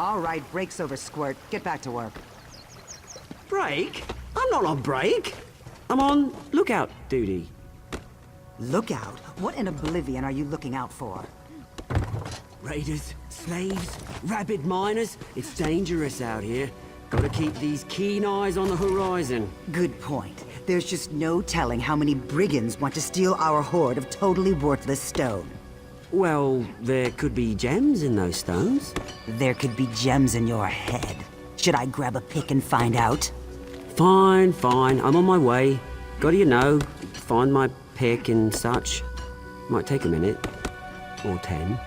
All right, break's over, Squirt. Get back to work. Break? I'm not on break. I'm on lookout duty. Lookout? What in oblivion are you looking out for? Raiders, slaves, rabid miners. It's dangerous out here. Gotta keep these keen eyes on the horizon. Good point. There's just no telling how many brigands want to steal our hoard of totally worthless stone. Well, there could be gems in those stones. There could be gems in your head. Should I grab a pick and find out? Fine, fine. I'm on my way. Gotta, find my pick and such. Might take a minute. Or 10.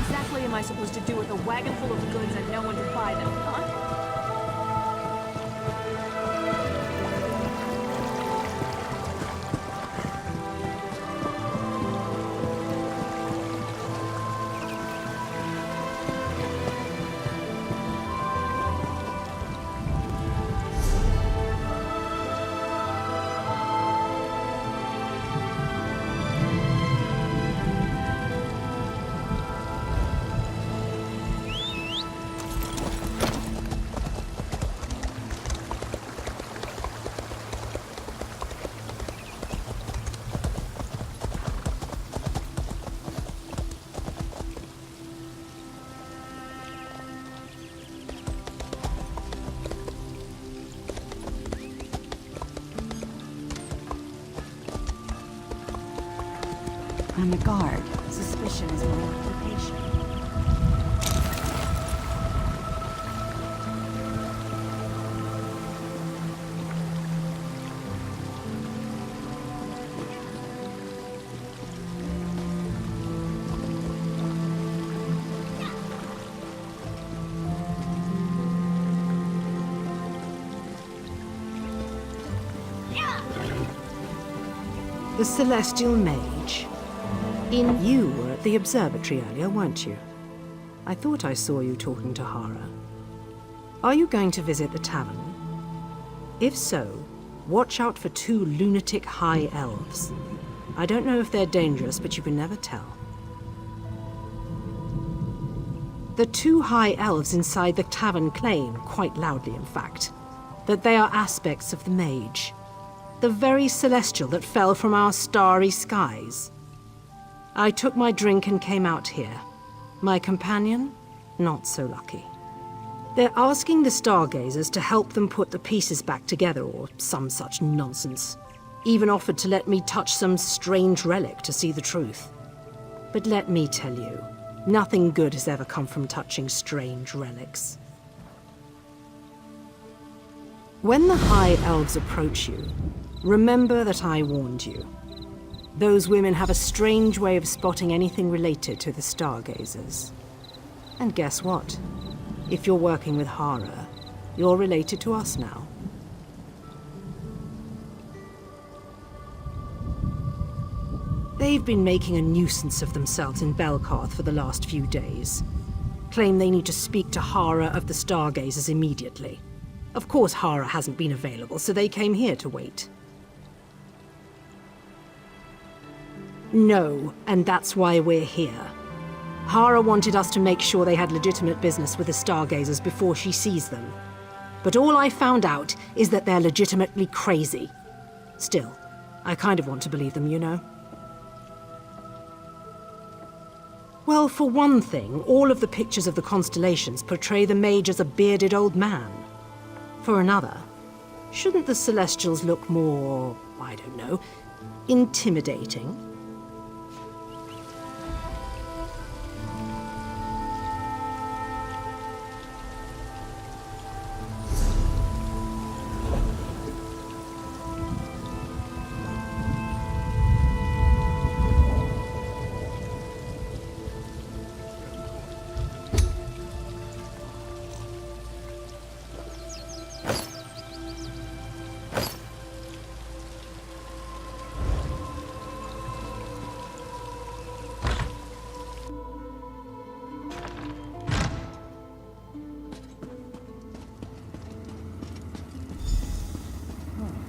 exactly am I supposed to do with a wagon full of goods and no one to buy them, huh? I'm a guard. Suspicion is my occupation. The Celestial Mage. You were at the observatory earlier, weren't you? I thought I saw you talking to Hara. Are you going to visit the tavern? If so, watch out for 2 lunatic high elves. I don't know if they're dangerous, but you can never tell. The 2 high elves inside the tavern claim, quite loudly in fact, that they are aspects of the mage. The very celestial that fell from our starry skies. I took my drink and came out here. My companion, not so lucky. They're asking the stargazers to help them put the pieces back together or some such nonsense. Even offered to let me touch some strange relic to see the truth. But let me tell you, nothing good has ever come from touching strange relics. When the High Elves approach you, remember that I warned you. Those women have a strange way of spotting anything related to the stargazers. And guess what? If you're working with Hara, you're related to us now. They've been making a nuisance of themselves in Belkarth for the last few days. Claim they need to speak to Hara of the stargazers immediately. Of course Hara hasn't been available, so they came here to wait. No, and that's why we're here. Hara wanted us to make sure they had legitimate business with the stargazers before she sees them. But all I found out is that they're legitimately crazy. Still, I kind of want to believe them, you know? Well, for one thing, all of the pictures of the constellations portray the mage as a bearded old man. For another, shouldn't the Celestials look more, I don't know, intimidating?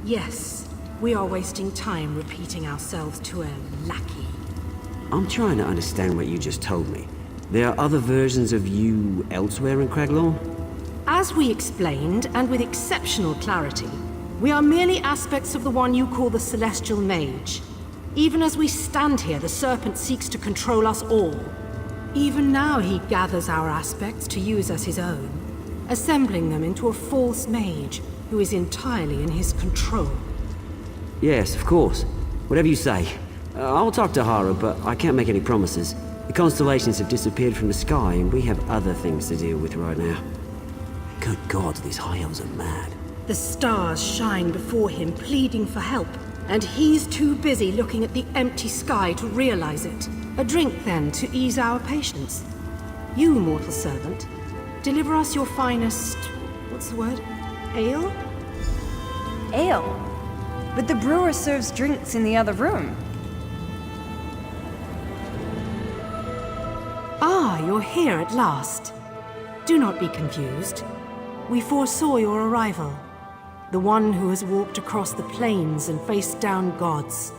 Yes, we are wasting time repeating ourselves to a lackey. I'm trying to understand what you just told me. There are other versions of you elsewhere in Craglorn? As we explained, and with exceptional clarity, we are merely aspects of the one you call the Celestial Mage. Even as we stand here, the Serpent seeks to control us all. Even now he gathers our aspects to use as his own, assembling them into a false mage who is entirely in his control. Yes, of course. Whatever you say. I'll talk to Hara, but I can't make any promises. The constellations have disappeared from the sky, and we have other things to deal with right now. Good God, these high elves are mad. The stars shine before him, pleading for help, and he's too busy looking at the empty sky to realize it. A drink, then, to ease our patience. You, mortal servant, deliver us your finest... what's the word? Ale? Ale? But the brewer serves drinks in the other room. Ah, you're here at last. Do not be confused. We foresaw your arrival. The one who has walked across the plains and faced down gods.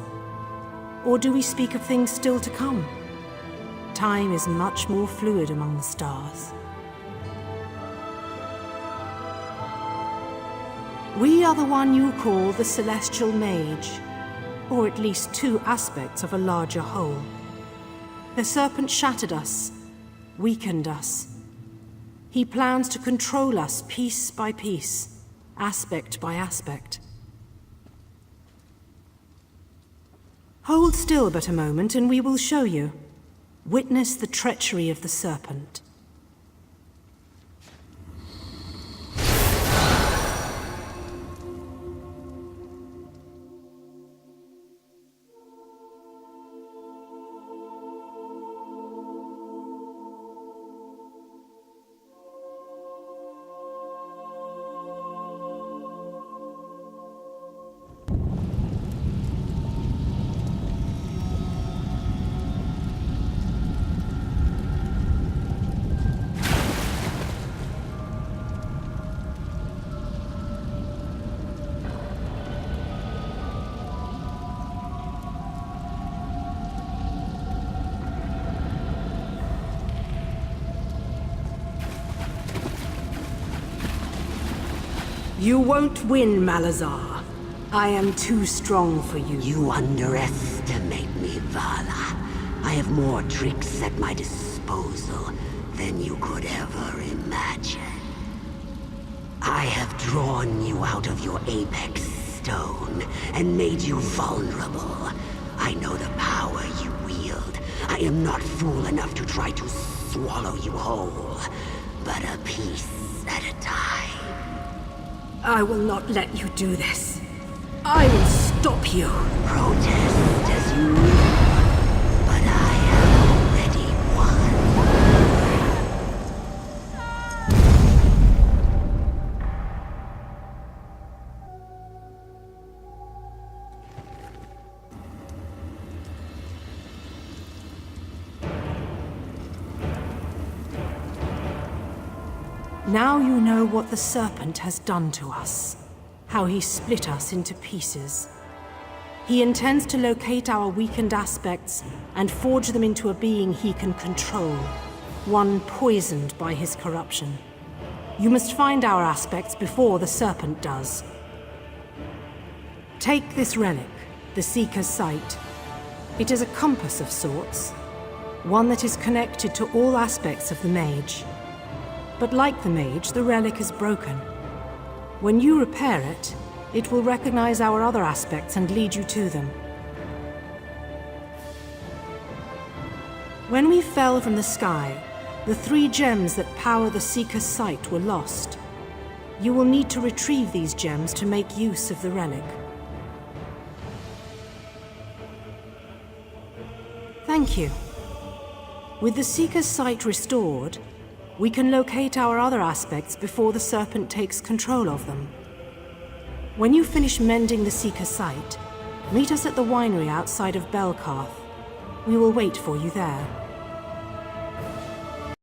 Or do we speak of things still to come? Time is much more fluid among the stars. We are the one you call the Celestial Mage, or at least two aspects of a larger whole. The serpent shattered us, weakened us. He plans to control us piece by piece, aspect by aspect. Hold still but a moment and we will show you. Witness the treachery of the serpent. You won't win, Malazar. I am too strong for you. You underestimate me, Vala. I have more tricks at my disposal than you could ever imagine. I have drawn you out of your apex stone and made you vulnerable. I know the power you wield. I am not fool enough to try to swallow you whole, but a piece at a time. I will not let you do this. I will stop you. Protest as you will, but I have already won. Now you know what the serpent has done to us. How he split us into pieces. He intends to locate our weakened aspects and forge them into a being he can control. One poisoned by his corruption. You must find our aspects before the serpent does. Take this relic, the Seeker's Sight. It is a compass of sorts. One that is connected to all aspects of the mage. But like the mage, the relic is broken. When you repair it, it will recognize our other aspects and lead you to them. When we fell from the sky, the 3 gems that power the Seeker's Sight were lost. You will need to retrieve these gems to make use of the relic. Thank you. With the Seeker's Sight restored, we can locate our other aspects before the serpent takes control of them. When you finish mending the Seeker's Sight, meet us at the winery outside of Belkarth. We will wait for you there.